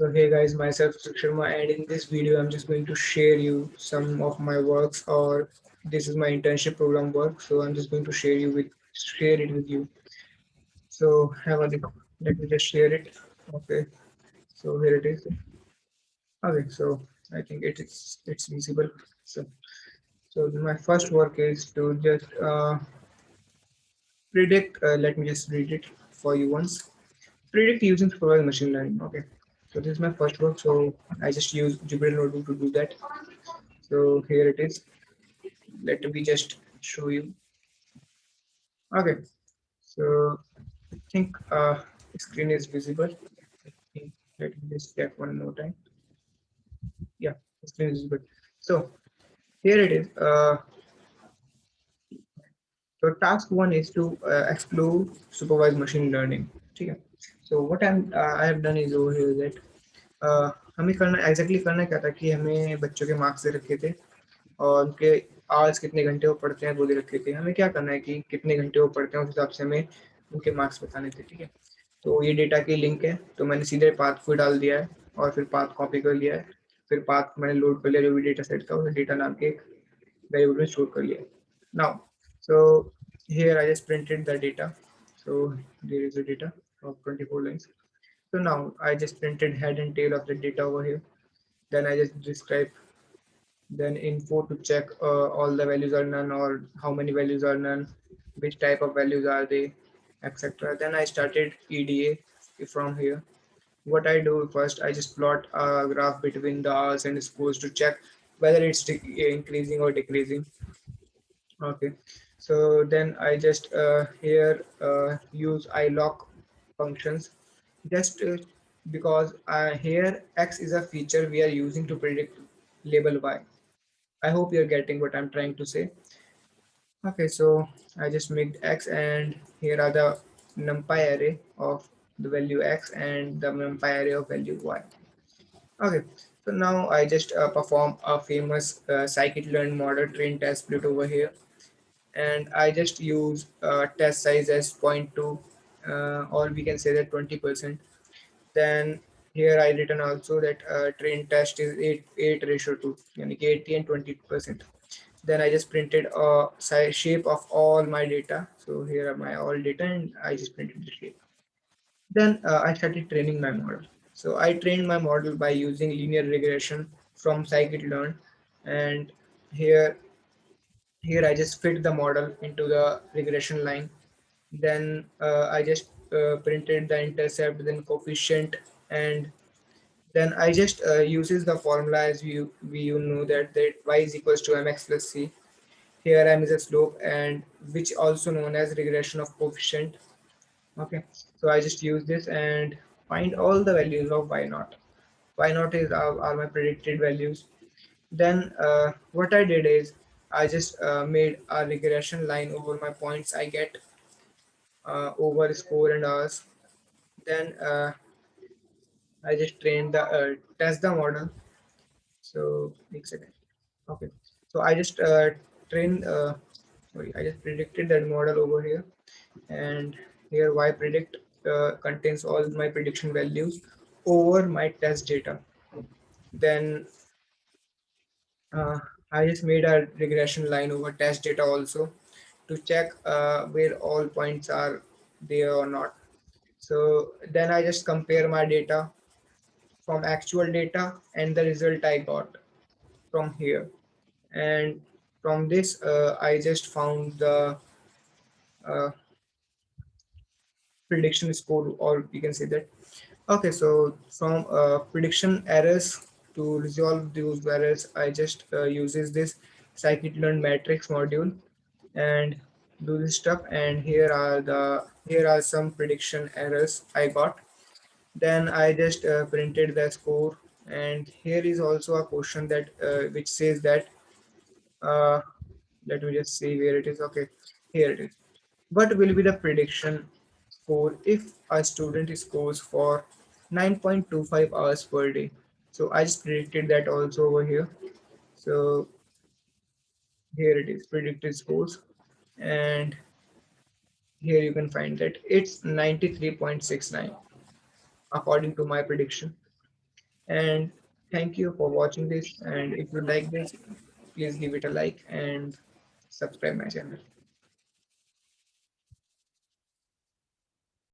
So hey guys, myself Sukh Sharma, and in this video I'm just going to share you some of my works, or this is my internship program work. So I'm just going to share it with you. So have a look. Let me just share it. Okay. So here it is. Okay. So I think it's visible. So my first work is to just predict. Let me just read it for you once. Predict using supervised machine learning. Okay. So this is my first work. So I just use Jupyter Notebook to do that. So here it is. Let me just show you. Okay, so I think screen is visible. I think let me just check one more time. Yeah, the screen is visible. So here it is. So task one is to explore supervised machine learning. ठीक है. So what I have done is over here that हमें करना exactly करना क्या था कि हमें बच्चों के मार्क्स दे रखे थे और उनके आवर्स कितने घंटे वो पढ़ते हैं वो दे रखे थे. हमें क्या करना है कि कितने घंटे वो पढ़ते हैं उस हिसाब से हमें उनके मार्क्स बताने थे. ठीक है. तो ये डेटा की लिंक है, तो मैंने सीधे पाथ को डाल दिया है और फिर पाथ कॉपी कर लिया है. फिर पाथ मैंने लोड कर लिया जो भी डेटा सेट था, उसे डेटा नाम के एक वेरिएबल में स्टोर कर लिया. Now so here I just printed the data. So there is the data of 24 lines. So now I just printed head and tail of the data over here. Then I just describe, then info to check all the values are none or how many values are none, which type of values are they, etc. Then I started EDA from here. What I do first, I just plot a graph between the hours and scores to check whether it's increasing or decreasing. Okay, so then I just here use iLock functions, just because here X is a feature we are using to predict label Y. I hope you're getting what I'm trying to say. Okay, so I just made X, and here are the numpy array of the value X and the numpy array of value Y. Okay, so now I just perform a famous scikit-learn model train test split over here, and I just use test size as zero point 0.2, or we can say that 20%. Then here I written also that train test is 8 ratio 2, yani ki 80 and 20%. Then I just printed a size shape of all my data. So here are my all data, and I just printed the shape. Then I started training my model. So I trained my model by using linear regression from scikit-learn, and here here I just fit the model into the regression line. Then I just printed the intercept, then coefficient, and then I just uses the formula as we know that y is equals to mx plus c. Here m is a slope, and which also known as regression of coefficient. Okay, so I just use this and find all the values of y naught. Y naught is are my predicted values. Then what I did is I just made a regression line over my points I get over score and hours. Then I just trained the test the model. So एक second. Okay, so I just trained sorry, I just predicted that model over here, and here y predict contains all my prediction values over my test data. Then uh, I just made a regression line over test data also to check where all points are there or not. So then I just compare my data from actual data and the result I got from here. And from this, I just found the uh, prediction score, or you can say that. Okay, so from prediction errors to resolve those errors, I just uses this scikit-learn matrix module and do this stuff. And here are some prediction errors I got. Then I just printed the score, and here is also a question that which says that uh, let me just see where it is. Okay, here it is. What will be the prediction score if a student scores for 9.25 hours per day? So I just predicted that also over here. So here it is, predicted scores, and here you can find that it's 93.69 according to my prediction. And thank you for watching this, and if you like this, please give it a like and subscribe my channel.